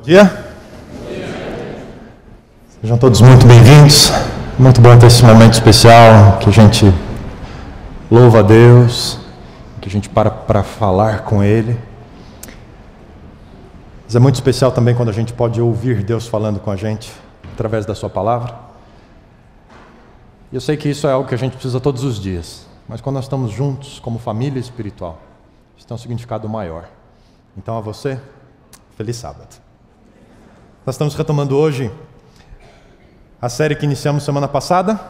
Dia. Sejam todos muito bem-vindos. Muito bom ter esse momento especial que a gente louva a Deus, que a gente para falar com Ele. Mas é muito especial também quando a gente pode ouvir Deus falando com a gente através da Sua palavra. E eu sei que isso é algo que a gente precisa todos os dias, mas quando nós estamos juntos como família espiritual, isso tem um significado maior. Então a você, feliz sábado. Nós estamos retomando hoje a série que iniciamos semana passada,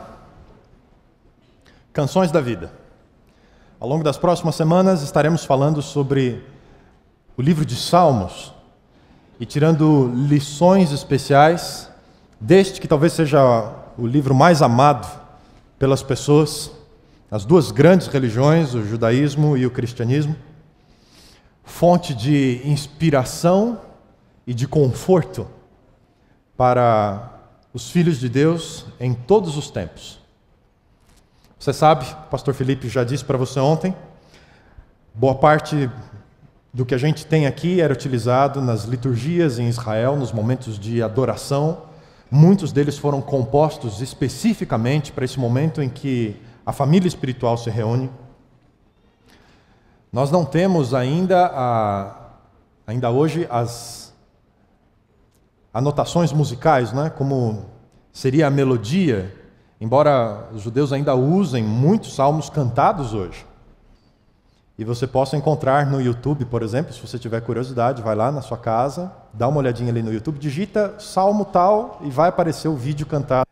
Canções da Vida. Ao longo das próximas semanas estaremos falando sobre o livro de Salmos e tirando lições especiais deste que talvez seja o livro mais amado pelas pessoas, as duas grandes religiões, o judaísmo e o cristianismo, fonte de inspiração e de conforto para os filhos de Deus em todos os tempos. Você sabe, o pastor Felipe já disse para você ontem, boa parte do que a gente tem aqui era utilizado nas liturgias em Israel, nos momentos de adoração. Muitos deles foram compostos especificamente para esse momento em que a família espiritual se reúne. Nós não temos ainda hoje as anotações musicais, né? Como seria a melodia, embora os judeus ainda usem muitos salmos cantados hoje. E você possa encontrar no YouTube, por exemplo, se você tiver curiosidade, vai lá na sua casa, dá uma olhadinha ali no YouTube, digita salmo tal e vai aparecer o vídeo cantado.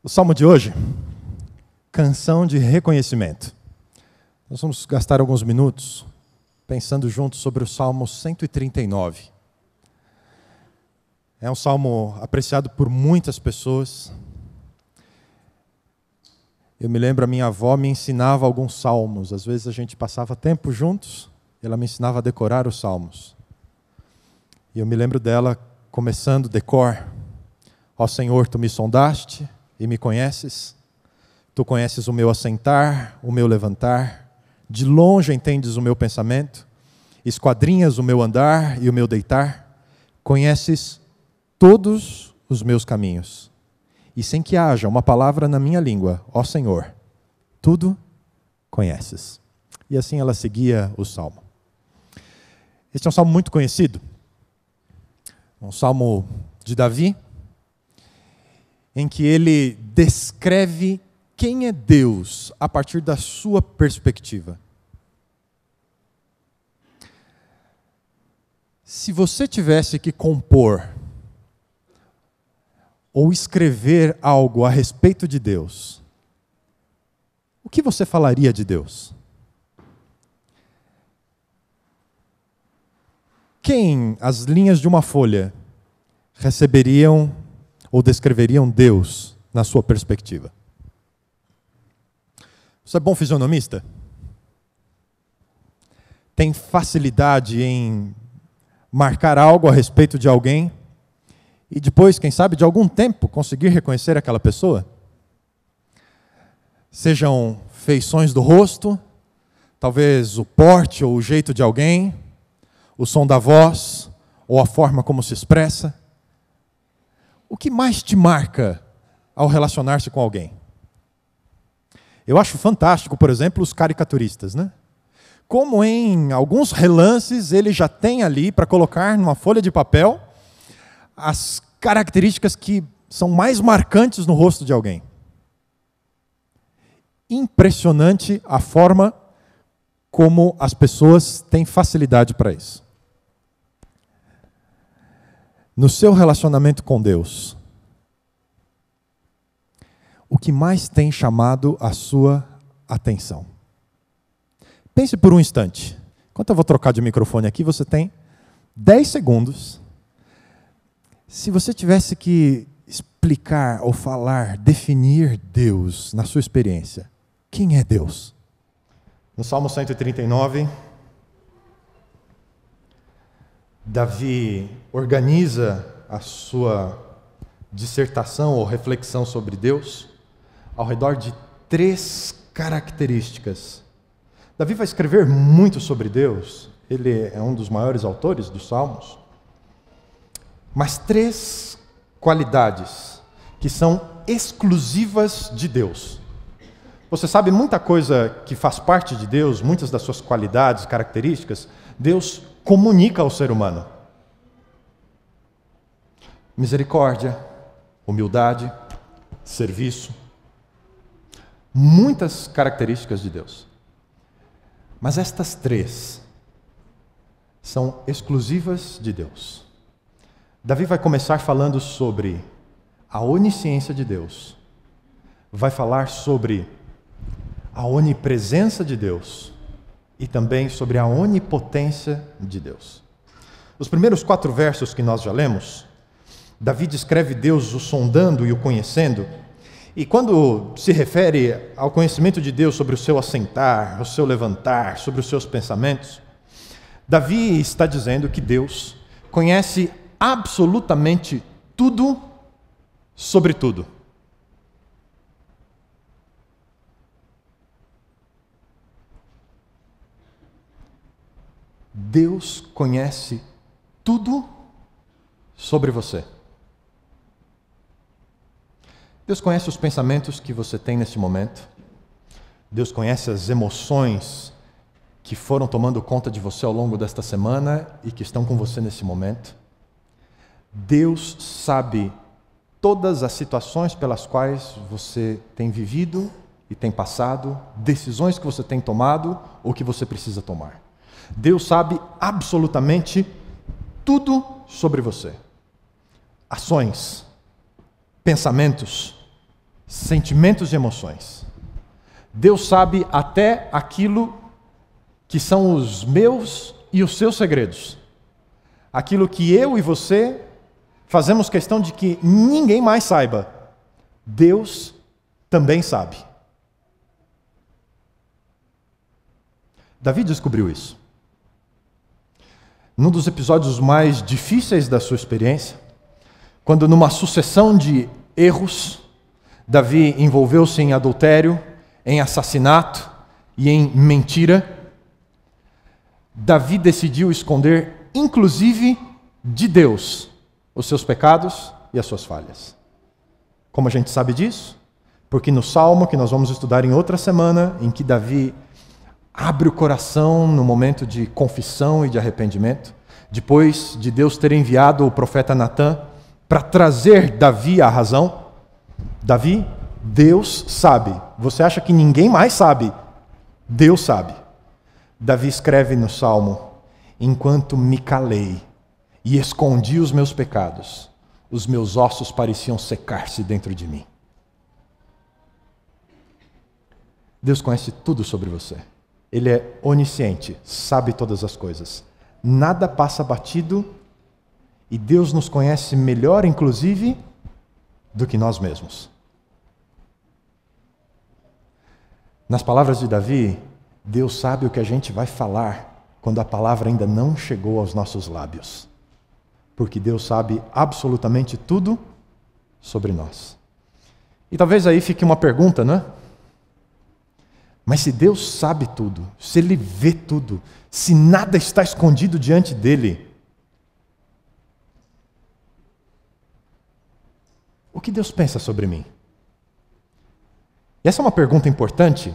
O salmo de hoje, canção de reconhecimento. Nós vamos gastar alguns minutos pensando juntos sobre o Salmo 139. É um salmo apreciado por muitas pessoas. Eu me lembro, a minha avó me ensinava alguns salmos. Às vezes a gente passava tempo juntos, ela me ensinava a decorar os salmos. E eu me lembro dela começando decor. Ó Senhor, Tu me sondaste e me conheces. Tu conheces o meu assentar, o meu levantar. De longe entendes o meu pensamento. Esquadrinhas o meu andar e o meu deitar. Conheces todos os meus caminhos, e sem que haja uma palavra na minha língua, ó Senhor, tudo conheces. E assim ela seguia o salmo. Este é um salmo muito conhecido, um salmo de Davi, em que ele descreve quem é Deus a partir da sua perspectiva. Se você tivesse que compor ou escrever algo a respeito de Deus, o que você falaria de Deus? Quem as linhas de uma folha receberiam ou descreveriam Deus na sua perspectiva? Você é bom fisionomista? Tem facilidade em marcar algo a respeito de alguém e depois, quem sabe, de algum tempo, conseguir reconhecer aquela pessoa? Sejam feições do rosto, talvez o porte ou o jeito de alguém, o som da voz, ou a forma como se expressa. O que mais te marca ao relacionar-se com alguém? Eu acho fantástico, por exemplo, os caricaturistas, né? Como em alguns relances ele já tem ali para colocar numa folha de papel as características que são mais marcantes no rosto de alguém. Impressionante a forma como as pessoas têm facilidade para isso. No seu relacionamento com Deus, o que mais tem chamado a sua atenção? Pense por um instante. Enquanto eu vou trocar de microfone aqui, você tem 10 segundos. Se você tivesse que explicar ou falar, definir Deus na sua experiência, quem é Deus? No Salmo 139, Davi organiza a sua dissertação ou reflexão sobre Deus ao redor de 3 características. Davi vai escrever muito sobre Deus, ele é um dos maiores autores dos Salmos. mas 3 qualidades que são exclusivas de Deus. Você sabe, muita coisa que faz parte de Deus, muitas das suas qualidades, características, Deus comunica ao ser humano. Misericórdia, humildade, serviço. Muitas características de Deus. Mas estas 3 são exclusivas de Deus. Davi vai começar falando sobre a onisciência de Deus. Vai falar sobre a onipresença de Deus e também sobre a onipotência de Deus. Os primeiros 4 versos que nós já lemos, Davi descreve Deus o sondando e o conhecendo, e quando se refere ao conhecimento de Deus sobre o seu assentar, o seu levantar, sobre os seus pensamentos, Davi está dizendo que Deus conhece absolutamente tudo sobre tudo. Deus conhece tudo sobre você. Deus conhece os pensamentos que você tem nesse momento. Deus conhece as emoções que foram tomando conta de você ao longo desta semana e que estão com você nesse momento. Deus sabe todas as situações pelas quais você tem vivido e tem passado, decisões que você tem tomado ou que você precisa tomar. Deus sabe absolutamente tudo sobre você. Ações, pensamentos, sentimentos e emoções. Deus sabe até aquilo que são os meus e os seus segredos. Aquilo que eu e você fazemos questão de que ninguém mais saiba. Deus também sabe. Davi descobriu isso. Num dos episódios mais difíceis da sua experiência, quando numa sucessão de erros, Davi envolveu-se em adultério, em assassinato e em mentira, Davi decidiu esconder, inclusive de Deus, os seus pecados e as suas falhas. Como a gente sabe disso? Porque no Salmo, que nós vamos estudar em outra semana, em que Davi abre o coração no momento de confissão e de arrependimento, depois de Deus ter enviado o profeta Natã para trazer Davi à razão. Davi, Deus sabe. Você acha que ninguém mais sabe? Deus sabe. Davi escreve no Salmo: enquanto me calei e escondi os meus pecados, os meus ossos pareciam secar-se dentro de mim. Deus conhece tudo sobre você. Ele é onisciente, sabe todas as coisas. Nada passa batido e Deus nos conhece melhor, inclusive, do que nós mesmos. Nas palavras de Davi, Deus sabe o que a gente vai falar quando a palavra ainda não chegou aos nossos lábios. Porque Deus sabe absolutamente tudo sobre nós. E talvez aí fique uma pergunta, não é? Mas se Deus sabe tudo, se Ele vê tudo, se nada está escondido diante dEle, o que Deus pensa sobre mim? E essa é uma pergunta importante.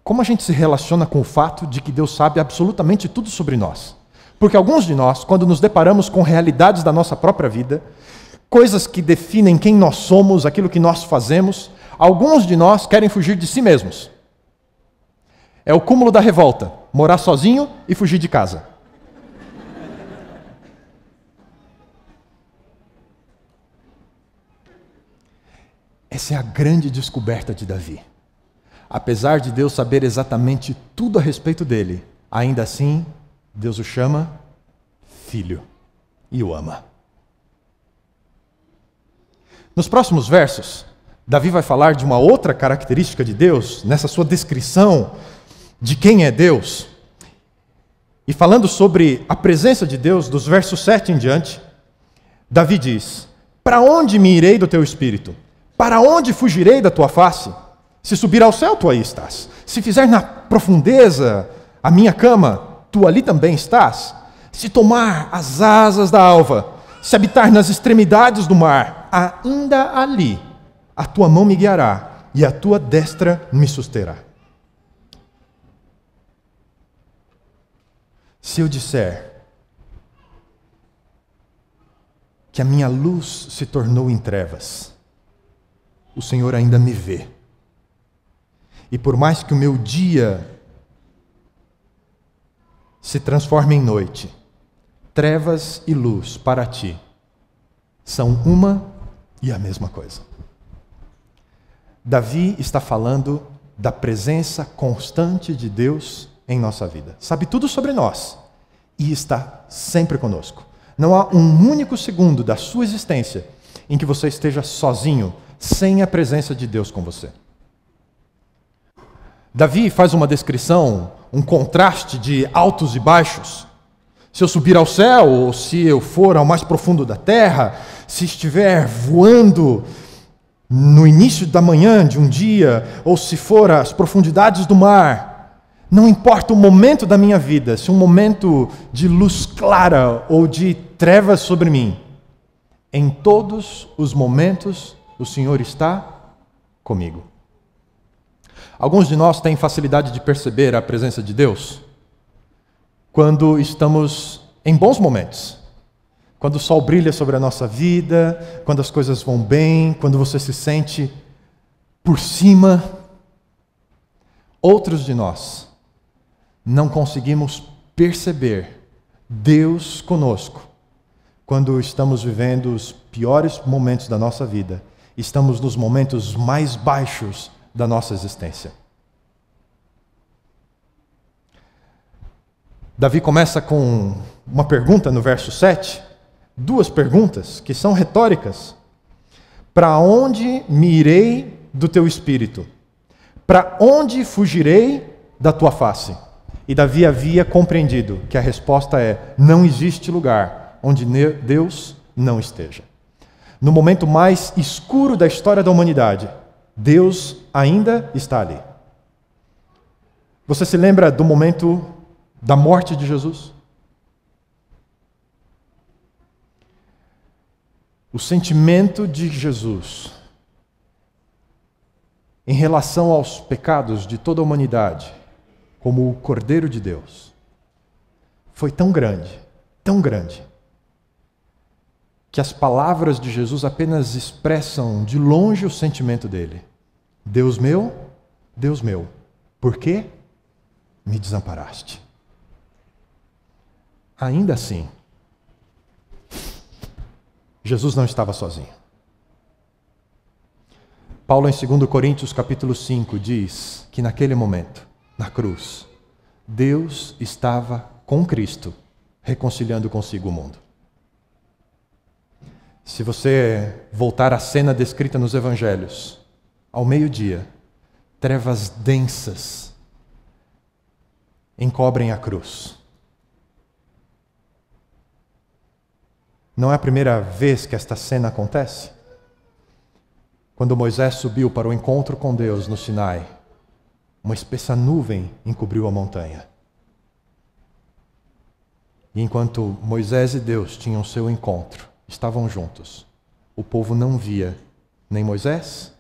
Como a gente se relaciona com o fato de que Deus sabe absolutamente tudo sobre nós? Porque alguns de nós, quando nos deparamos com realidades da nossa própria vida, coisas que definem quem nós somos, aquilo que nós fazemos, alguns de nós querem fugir de si mesmos. É o cúmulo da revolta, morar sozinho e fugir de casa. Essa é a grande descoberta de Davi. Apesar de Deus saber exatamente tudo a respeito dele, ainda assim, Deus o chama filho e o ama. Nos próximos versos, Davi vai falar de uma outra característica de Deus, nessa sua descrição de quem é Deus. E falando sobre a presença de Deus, dos versos 7 em diante, Davi diz: para onde me irei do teu espírito? Para onde fugirei da tua face? Se subir ao céu, tu aí estás. Se fizer na profundeza a minha cama, tu ali também estás. Se tomar as asas da alva, se habitar nas extremidades do mar, ainda ali a tua mão me guiará e a tua destra me susterá. Se eu disser que a minha luz se tornou em trevas, o Senhor ainda me vê. E por mais que o meu dia se transforme em noite, trevas e luz para ti são uma e a mesma coisa. Davi está falando da presença constante de Deus em nossa vida. Sabe tudo sobre nós e está sempre conosco. Não há um único segundo da sua existência em que você esteja sozinho, sem a presença de Deus com você. Davi faz uma descrição, um contraste de altos e baixos. Se eu subir ao céu, ou se eu for ao mais profundo da terra, se estiver voando no início da manhã de um dia, ou se for às profundidades do mar, não importa o momento da minha vida, se um momento de luz clara ou de trevas sobre mim, em todos os momentos o Senhor está comigo. Alguns de nós têm facilidade de perceber a presença de Deus quando estamos em bons momentos. Quando o sol brilha sobre a nossa vida, quando as coisas vão bem, quando você se sente por cima. Outros de nós não conseguimos perceber Deus conosco quando estamos vivendo os piores momentos da nossa vida, estamos nos momentos mais baixos da nossa existência. Davi começa com uma pergunta no verso 7, duas perguntas que são retóricas. Para onde me irei do teu espírito? Para onde fugirei da tua face? E Davi havia compreendido que a resposta é: não existe lugar onde Deus não esteja. No momento mais escuro da história da humanidade, Deus ainda está ali. Você se lembra do momento da morte de Jesus? O sentimento de Jesus em relação aos pecados de toda a humanidade, como o Cordeiro de Deus, foi tão grande, que as palavras de Jesus apenas expressam de longe o sentimento dele. Deus meu, por que me desamparaste? Ainda assim, Jesus não estava sozinho. Paulo, em 2 Coríntios capítulo 5, diz que naquele momento, na cruz, Deus estava com Cristo, reconciliando consigo o mundo. Se você voltar à cena descrita nos Evangelhos, ao meio-dia, trevas densas encobrem a cruz. Não é a primeira vez que esta cena acontece? Quando Moisés subiu para o encontro com Deus no Sinai, uma espessa nuvem encobriu a montanha. E enquanto Moisés e Deus tinham seu encontro, estavam juntos, o povo não via nem Moisés,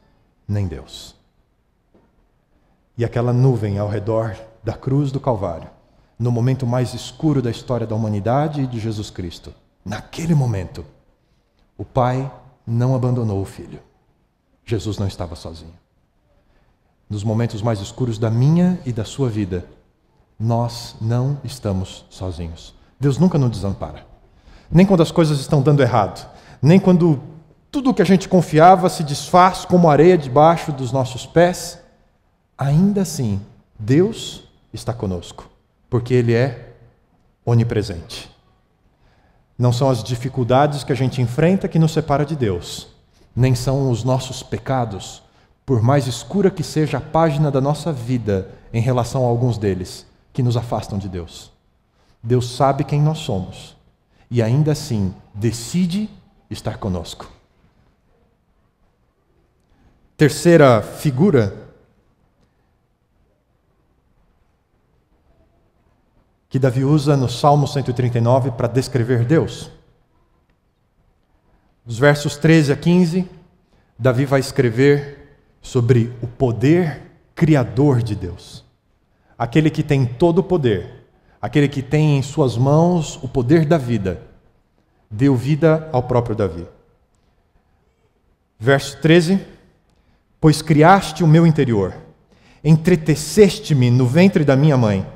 nem Deus. E aquela nuvem ao redor da cruz do Calvário, no momento mais escuro da história da humanidade e de Jesus Cristo, naquele momento, o Pai não abandonou o Filho. Jesus não estava sozinho. Nos momentos mais escuros da minha e da sua vida, nós não estamos sozinhos. Deus nunca nos desampara. Nem quando as coisas estão dando errado, nem quando tudo o que a gente confiava se desfaz como areia debaixo dos nossos pés. Ainda assim, Deus está conosco, porque Ele é onipresente. Não são as dificuldades que a gente enfrenta que nos separa de Deus, nem são os nossos pecados, por mais escura que seja a página da nossa vida em relação a alguns deles, que nos afastam de Deus. Deus sabe quem nós somos e ainda assim decide estar conosco. Terceira figura que Davi usa no Salmo 139 para descrever Deus Dos versos 13 a 15, Davi vai escrever sobre o poder criador de Deus. Aquele que tem todo o poder, aquele que tem em suas mãos o poder da vida, deu vida ao próprio Davi. Verso 13: Pois criaste o meu interior, entreteceste-me no ventre da minha mãe,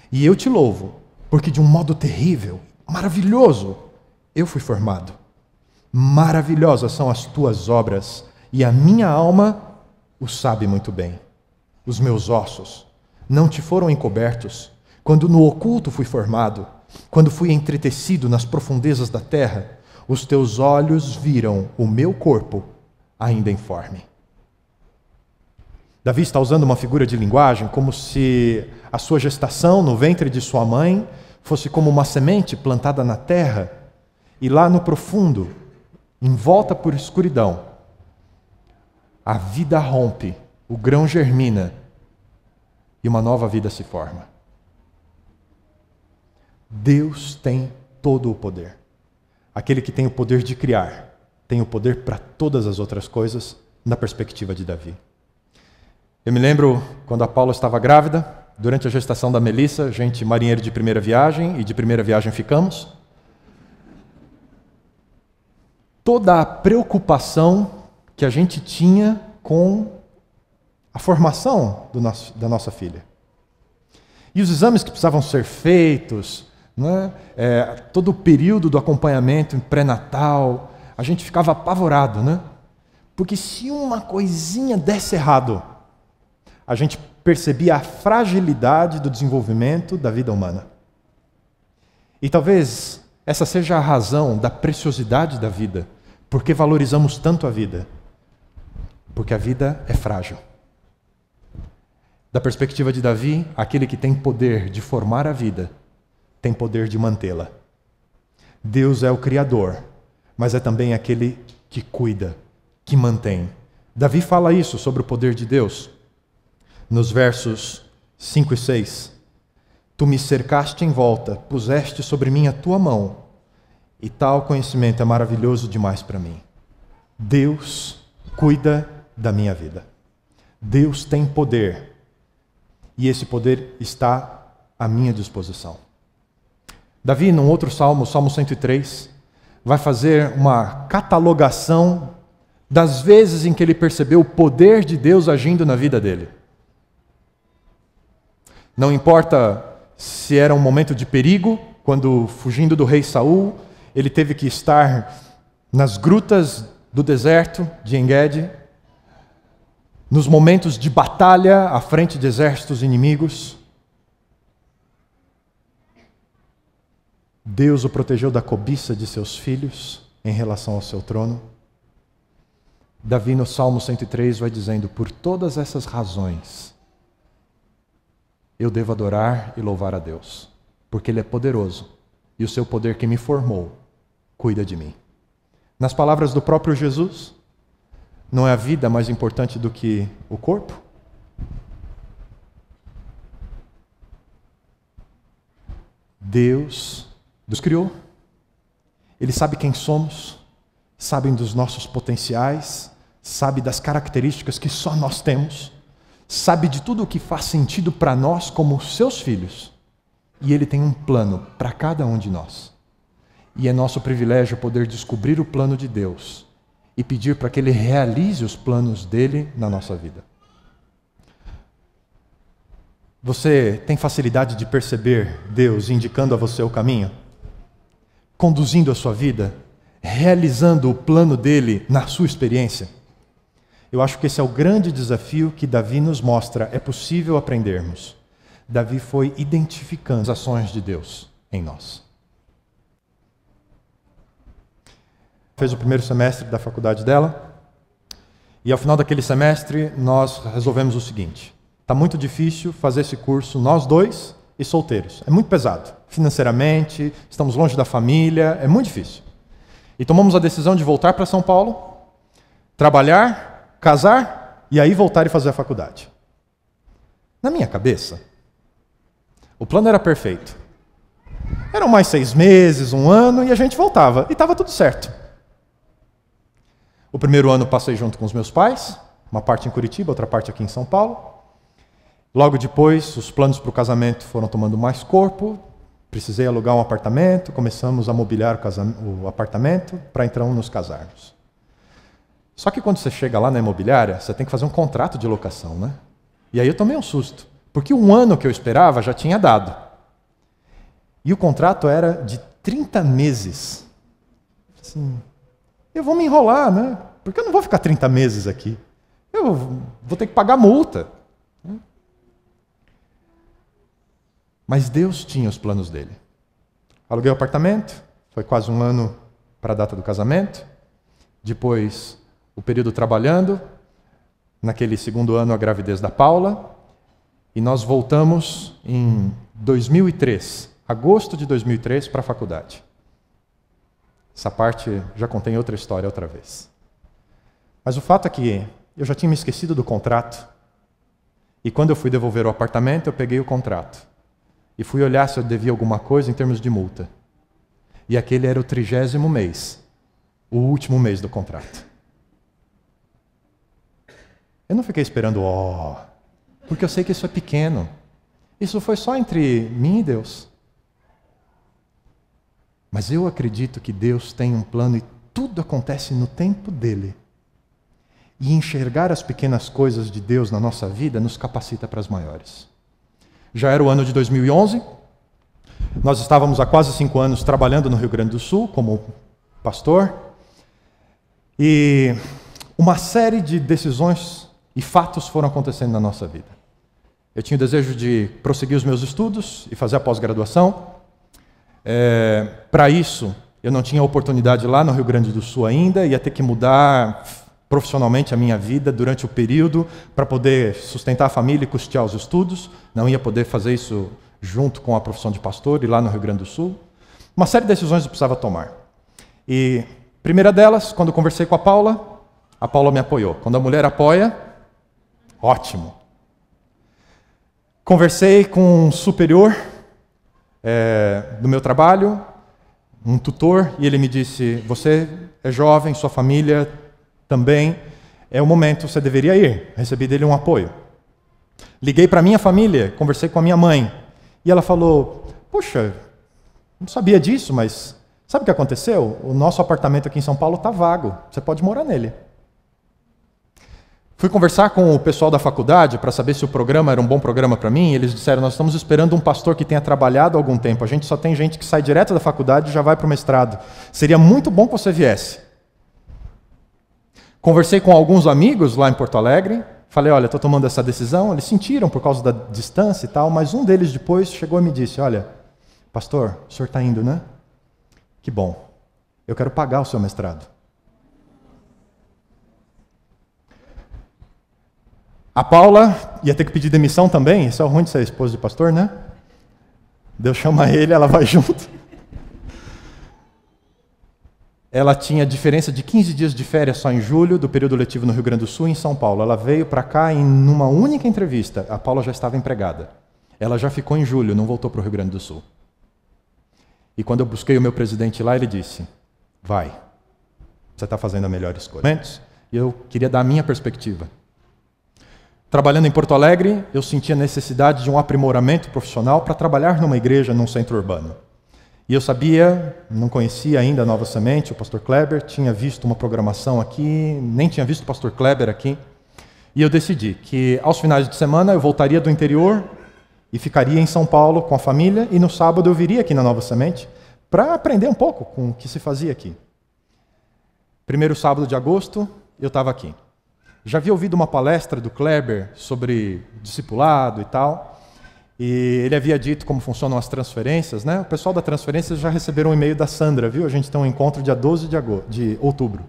e eu te louvo, porque de um modo terrível, maravilhoso, eu fui formado. Maravilhosas são as tuas obras, e a minha alma o sabe muito bem. Os meus ossos não te foram encobertos, quando no oculto fui formado, quando fui entretecido nas profundezas da terra, os teus olhos viram o meu corpo ainda informe. Davi está usando uma figura de linguagem como se a sua gestação no ventre de sua mãe fosse como uma semente plantada na terra, e lá no profundo, envolta por escuridão, a vida rompe, o grão germina e uma nova vida se forma. Deus tem todo o poder. Aquele que tem o poder de criar, tem o poder para todas as outras coisas, na perspectiva de Davi. Eu me lembro quando a Paula estava grávida, durante a gestação da Melissa, gente marinheiro de primeira viagem, e de primeira viagem ficamos. Toda a preocupação que a gente tinha com a formação da nossa filha. E os exames que precisavam ser feitos, né? Todo o período do acompanhamento pré-natal, a gente ficava apavorado, né? Porque se uma coisinha desse errado, a gente percebia a fragilidade do desenvolvimento da vida humana. E talvez essa seja a razão da preciosidade da vida. Por que valorizamos tanto a vida? Porque a vida é frágil. Da perspectiva de Davi, aquele que tem poder de formar a vida, tem poder de mantê-la. Deus é o Criador, mas é também aquele que cuida, que mantém. Davi fala isso sobre o poder de Deus. Nos versos 5 e 6, Tu me cercaste em volta, puseste sobre mim a tua mão, e tal conhecimento é maravilhoso demais para mim. Deus cuida da minha vida. Deus tem poder, e esse poder está à minha disposição. Davi, num outro salmo, Salmo 103, vai fazer uma catalogação das vezes em que ele percebeu o poder de Deus agindo na vida dele. Não importa se era um momento de perigo, quando, fugindo do rei Saul, ele teve que estar nas grutas do deserto de En-Gedi, nos momentos de batalha à frente de exércitos inimigos. Deus o protegeu da cobiça de seus filhos em relação ao seu trono. Davi, no Salmo 103, vai dizendo: por todas essas razões, eu devo adorar e louvar a Deus, porque Ele é poderoso, e o seu poder que me formou cuida de mim. Nas palavras do próprio Jesus, não é a vida mais importante do que o corpo? Deus nos criou, Ele sabe quem somos, sabe dos nossos potenciais, sabe das características que só nós temos, sabe de tudo o que faz sentido para nós como seus filhos, e Ele tem um plano para cada um de nós. E é nosso privilégio poder descobrir o plano de Deus e pedir para que Ele realize os planos dele na nossa vida. Você tem facilidade de perceber Deus indicando a você o caminho? Conduzindo a sua vida? Realizando o plano dele na sua experiência? Eu acho que esse é o grande desafio que Davi nos mostra. É possível aprendermos. Davi foi identificando as ações de Deus em nós. Fez o primeiro semestre da faculdade dela, e ao final daquele semestre nós resolvemos o seguinte: está muito difícil fazer esse curso nós dois e solteiros, é muito pesado, financeiramente, estamos longe da família, é muito difícil. E tomamos a decisão de voltar para São Paulo, trabalhar, casar, e aí voltar e fazer a faculdade. Na minha cabeça, o plano era perfeito. Eram mais 6 meses, 1 ano, e a gente voltava, e estava tudo certo. O primeiro ano passei junto com os meus pais, uma parte em Curitiba, outra parte aqui em São Paulo. Logo depois, os planos para o casamento foram tomando mais corpo, precisei alugar um apartamento, começamos a mobiliar o apartamento para então nos casarmos. Só que quando você chega lá na imobiliária, você tem que fazer um contrato de locação, né? E aí eu tomei um susto, porque um ano que eu esperava já tinha dado. E o contrato era de 30 meses. Assim, eu vou me enrolar, né? Porque eu não vou ficar 30 meses aqui. Eu vou ter que pagar multa. Mas Deus tinha os planos dele. Aluguei o apartamento, foi quase um ano para a data do casamento. Depois, o período trabalhando. Naquele segundo ano, a gravidez da Paula. E nós voltamos em 2003, agosto de 2003, para a faculdade. Essa parte já contei outra história outra vez. Mas o fato é que eu já tinha me esquecido do contrato. E quando eu fui devolver o apartamento, eu peguei o contrato. E fui olhar se eu devia alguma coisa em termos de multa. E aquele era o 30º mês, o último mês do contrato. Eu não fiquei esperando, porque eu sei que isso é pequeno. Isso foi só entre mim e Deus. Mas eu acredito que Deus tem um plano e tudo acontece no tempo dele. E enxergar as pequenas coisas de Deus na nossa vida nos capacita para as maiores. Já era o ano de 2011, nós estávamos há quase 5 anos trabalhando no Rio Grande do Sul como pastor, e uma série de decisões e fatos foram acontecendo na nossa vida. Eu tinha o desejo de prosseguir os meus estudos e fazer a pós-graduação. Para isso, eu não tinha oportunidade lá no Rio Grande do Sul ainda, ia ter que mudar profissionalmente a minha vida durante o período para poder sustentar a família e custear os estudos. Não ia poder fazer isso junto com a profissão de pastor e lá no Rio Grande do Sul. Uma série de decisões eu precisava tomar. E primeira delas, quando eu conversei com a Paula me apoiou. Quando a mulher apoia, ótimo. Conversei com um superior do meu trabalho, um tutor, e ele me disse: você é jovem, sua família também, é o momento, você deveria ir. Recebi dele um apoio. Liguei para a minha família, conversei com a minha mãe, e ela falou: puxa, não sabia disso, mas sabe o que aconteceu? O nosso apartamento aqui em São Paulo está vago, você pode morar nele. Fui conversar com o pessoal da faculdade para saber se o programa era um bom programa para mim, e eles disseram: nós estamos esperando um pastor que tenha trabalhado há algum tempo, a gente só tem gente que sai direto da faculdade e já vai para o mestrado. Seria muito bom que você viesse. Conversei com alguns amigos lá em Porto Alegre, falei: olha, estou tomando essa decisão. Eles sentiram por causa da distância e tal, mas um deles depois chegou e me disse: olha, pastor, o senhor está indo, né? Que bom, eu quero pagar o seu mestrado. A Paula ia ter que pedir demissão também, isso é o ruim de ser esposa de pastor, né? Deus chama ele, ela vai junto. Ela tinha diferença de 15 dias de férias só em julho, do período letivo no Rio Grande do Sul e em São Paulo. Ela veio para cá e numa única entrevista, a Paula já estava empregada. Ela já ficou em julho, não voltou para o Rio Grande do Sul. E quando eu busquei o meu presidente lá, ele disse: vai, você está fazendo a melhor escolha. E eu queria dar a minha perspectiva. Trabalhando em Porto Alegre, eu sentia a necessidade de um aprimoramento profissional para trabalhar numa igreja, num centro urbano. E eu sabia, não conhecia ainda a Nova Semente, o pastor Kleber, tinha visto uma programação aqui, nem tinha visto o pastor Kleber aqui. E eu decidi que aos finais de semana eu voltaria do interior e ficaria em São Paulo com a família, e no sábado eu viria aqui na Nova Semente para aprender um pouco com o que se fazia aqui. Primeiro sábado de agosto, eu estava aqui. Já havia ouvido uma palestra do Kleber sobre discipulado e tal, e ele havia dito como funcionam as transferências, né? O pessoal da transferência já receberam um e-mail da Sandra, viu? A gente tem um encontro dia 12 de outubro.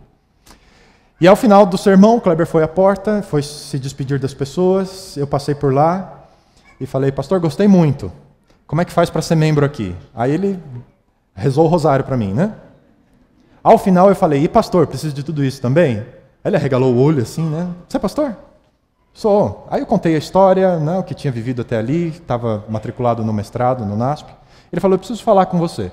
E ao final do sermão, o Kleber foi à porta, foi se despedir das pessoas, eu passei por lá e falei: pastor, gostei muito, como é que faz para ser membro aqui? Aí ele rezou o rosário para mim, né? Ao final eu falei: e pastor, precisa de tudo isso também? Aí ele arregalou o olho assim, né? Você é pastor? Sou. Aí eu contei a história, né, o que tinha vivido até ali, estava matriculado no mestrado, no NASP. Ele falou: eu preciso falar com você.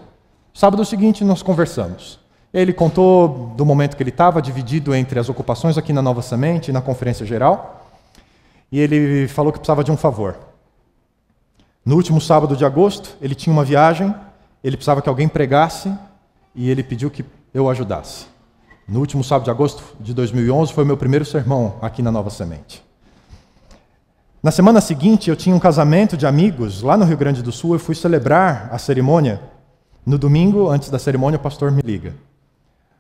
Sábado seguinte nós conversamos. Ele contou do momento que ele estava, dividido entre as ocupações aqui na Nova Semente e na Conferência Geral. E ele falou que precisava de um favor. No último sábado de agosto, ele tinha uma viagem, ele precisava que alguém pregasse e ele pediu que eu ajudasse. No último sábado de agosto de 2011 foi o meu primeiro sermão aqui na Nova Semente. Na semana seguinte, eu tinha um casamento de amigos lá no Rio Grande do Sul. Eu fui celebrar a cerimônia. No domingo, antes da cerimônia, o pastor me liga.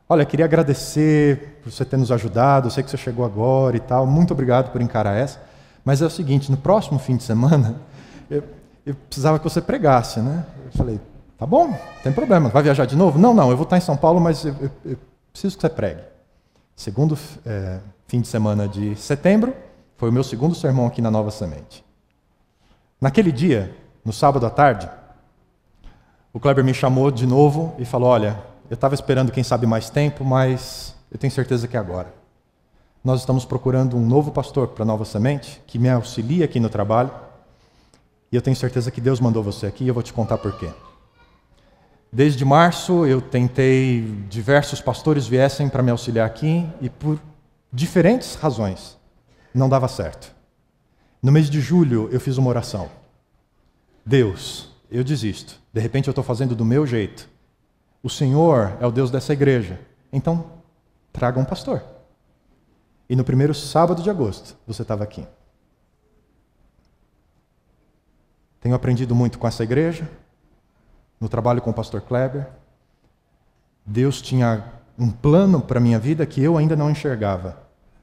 Olha, queria agradecer por você ter nos ajudado, eu sei que você chegou agora e tal, muito obrigado por encarar essa, mas é o seguinte, no próximo fim de semana, eu precisava que você pregasse, né? Eu falei, tá bom, não tem problema, vai viajar de novo? Não, eu vou estar em São Paulo, mas eu preciso que você pregue. Segundo fim de semana de setembro, foi o meu segundo sermão aqui na Nova Semente. Naquele dia, no sábado à tarde, o Kleber me chamou de novo e falou, olha, eu estava esperando, quem sabe, mais tempo, mas eu tenho certeza que é agora. Nós estamos procurando um novo pastor para a Nova Semente, que me auxilie aqui no trabalho, e eu tenho certeza que Deus mandou você aqui, e eu vou te contar por quê. Desde março, eu tentei, diversos pastores viessem para me auxiliar aqui, e por diferentes razões, não dava certo. No mês de julho, eu fiz uma oração. Deus, eu desisto. De repente, eu estou fazendo do meu jeito. O Senhor é o Deus dessa igreja. Então, traga um pastor. E no primeiro sábado de agosto, você estava aqui. Tenho aprendido muito com essa igreja, no trabalho com o pastor Kleber. Deus tinha um plano para a minha vida que eu ainda não enxergava.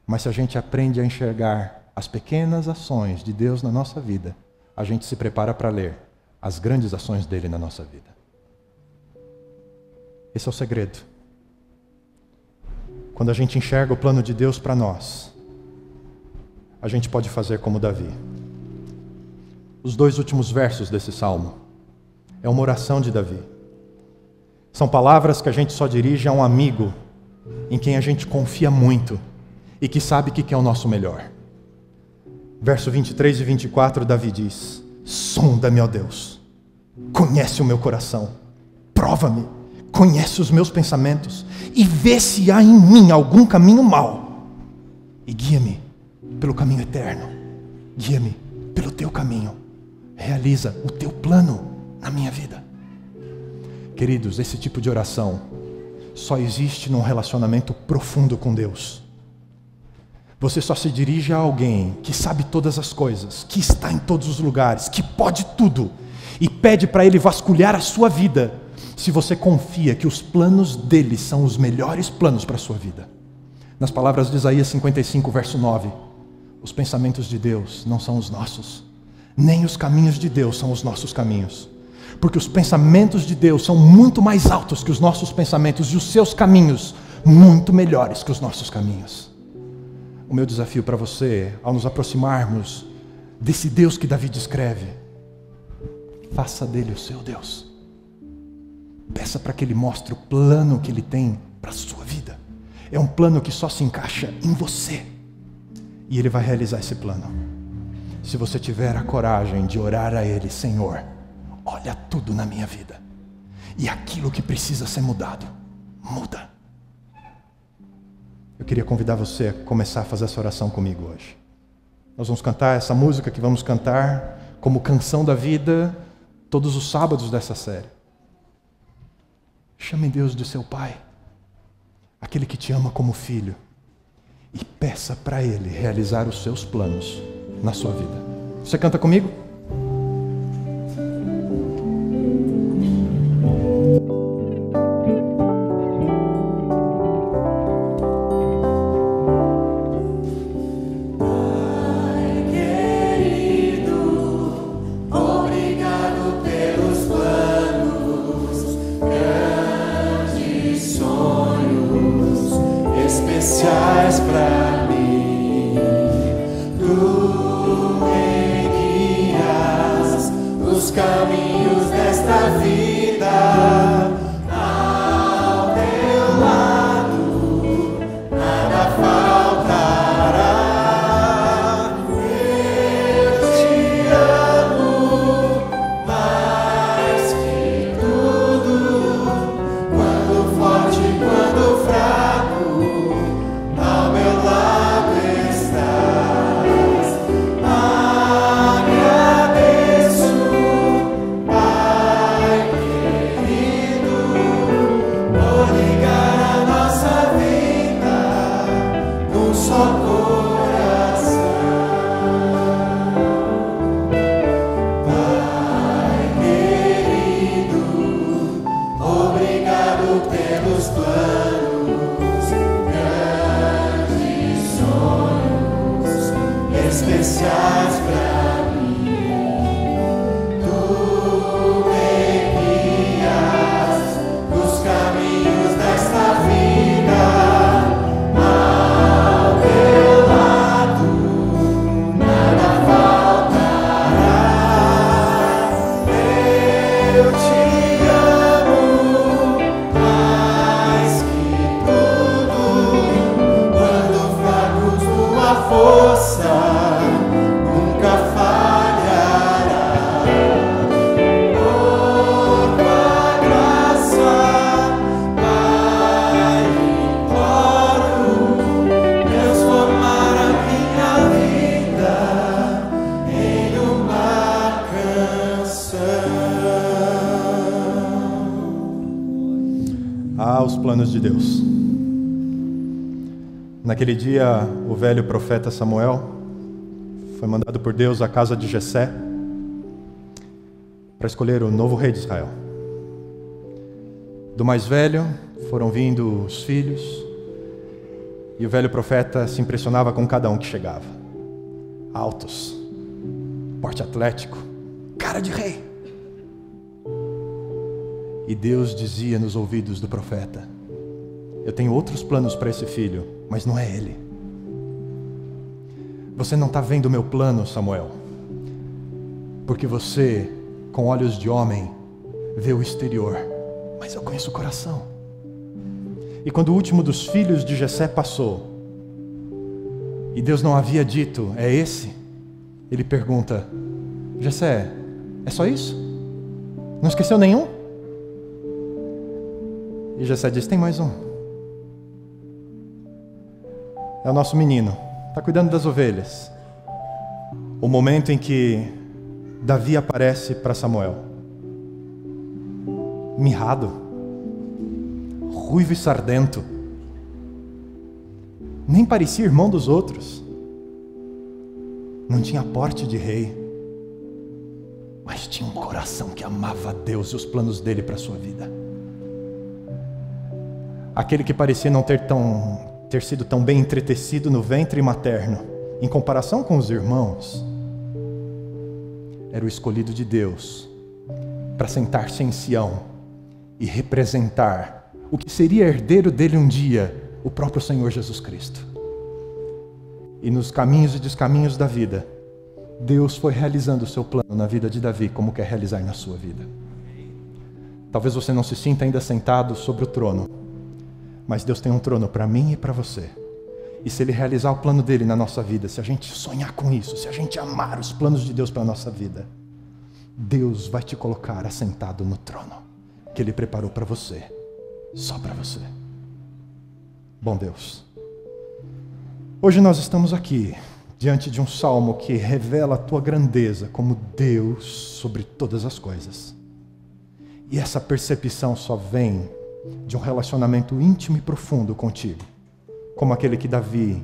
Mas se a gente aprende a enxergar as pequenas ações de Deus na nossa vida, a gente se prepara para ler as grandes ações dele na nossa vida. Esse é o segredo. Quando a gente enxerga o plano de Deus para nós, a gente pode fazer como Davi. Os 2 últimos versos desse salmo é uma oração de Davi. São palavras que a gente só dirige a um amigo em quem a gente confia muito e que sabe que quer o nosso melhor. Verso 23 e 24, Davi diz, sonda-me, ó Deus, conhece o meu coração, prova-me, conhece os meus pensamentos e vê se há em mim algum caminho mau e guia-me pelo caminho eterno, guia-me pelo teu caminho, realiza o teu plano na minha vida. Queridos, esse tipo de oração só existe num relacionamento profundo com Deus. Você só se dirige a alguém que sabe todas as coisas, que está em todos os lugares, que pode tudo, e pede para Ele vasculhar a sua vida, se você confia que os planos dele são os melhores planos para a sua vida. Nas palavras de Isaías 55, verso 9, os pensamentos de Deus não são os nossos, nem os caminhos de Deus são os nossos caminhos, porque os pensamentos de Deus são muito mais altos que os nossos pensamentos e os seus caminhos muito melhores que os nossos caminhos. O meu desafio para você, ao nos aproximarmos desse Deus que Davi descreve, faça dele o seu Deus. Peça para que Ele mostre o plano que Ele tem para a sua vida. É um plano que só se encaixa em você. E Ele vai realizar esse plano. Se você tiver a coragem de orar a Ele, Senhor, olha tudo na minha vida. E aquilo que precisa ser mudado, muda. Eu queria convidar você a começar a fazer essa oração comigo hoje. Nós vamos cantar essa música que vamos cantar como canção da vida todos os sábados dessa série. Chame Deus de seu Pai, aquele que te ama como filho, e peça para Ele realizar os seus planos na sua vida. Você canta comigo? Quando planos de Deus. Naquele dia, o velho profeta Samuel foi mandado por Deus à casa de Jessé para escolher o novo rei de Israel. Do mais velho foram vindo os filhos, e o velho profeta se impressionava com cada um que chegava. Altos, porte atlético, cara de rei. E Deus dizia nos ouvidos do profeta: eu tenho outros planos para esse filho, mas não é ele. Você não está vendo o meu plano, Samuel, porque você, com olhos de homem, vê o exterior, mas eu conheço o coração. E quando o último dos filhos de Jessé passou, e Deus não havia dito, é esse, ele pergunta: Jessé, é só isso? Não esqueceu nenhum? E Jessé diz: tem mais um. É o nosso menino, está cuidando das ovelhas. O momento em que Davi aparece para Samuel, mirrado, ruivo e sardento, nem parecia irmão dos outros, não tinha porte de rei, mas tinha um coração que amava a Deus e os planos dele para a sua vida. Aquele que parecia não ter sido tão bem entretecido no ventre materno, em comparação com os irmãos, era o escolhido de Deus para sentar-se em Sião e representar o que seria herdeiro dele um dia, o próprio Senhor Jesus Cristo. E nos caminhos e descaminhos da vida, Deus foi realizando o seu plano na vida de Davi, como quer realizar na sua vida. Talvez você não se sinta ainda sentado sobre o trono, mas Deus tem um trono para mim e para você. E se Ele realizar o plano dele na nossa vida, se a gente sonhar com isso, se a gente amar os planos de Deus para a nossa vida, Deus vai te colocar assentado no trono que Ele preparou para você, só para você. Bom Deus, hoje nós estamos aqui diante de um salmo que revela a Tua grandeza como Deus sobre todas as coisas. E essa percepção só vem de um relacionamento íntimo e profundo contigo, como aquele que Davi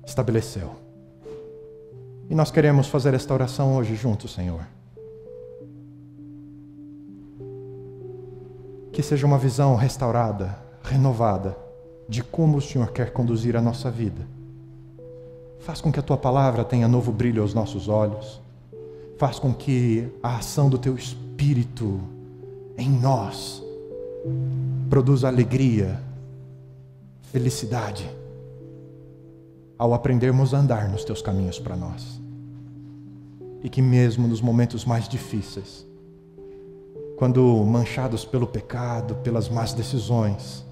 estabeleceu. E nós queremos fazer esta oração hoje juntos, Senhor. Que seja uma visão restaurada, renovada, de como o Senhor quer conduzir a nossa vida. Faz com que a Tua palavra tenha novo brilho aos nossos olhos. Faz com que a ação do Teu Espírito em nós produza alegria, felicidade, ao aprendermos a andar nos Teus caminhos para nós. E que mesmo nos momentos mais difíceis, quando manchados pelo pecado, pelas más decisões,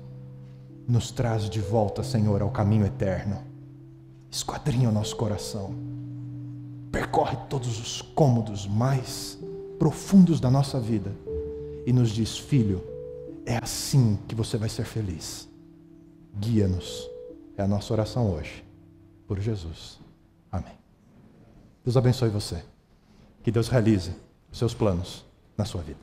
nos traz de volta, Senhor, ao caminho eterno. Esquadrinha o nosso coração, percorre todos os cômodos mais profundos da nossa vida e nos diz: filho, é assim que você vai ser feliz. Guia-nos. É a nossa oração hoje. Por Jesus. Amém. Deus abençoe você. Que Deus realize os seus planos na sua vida.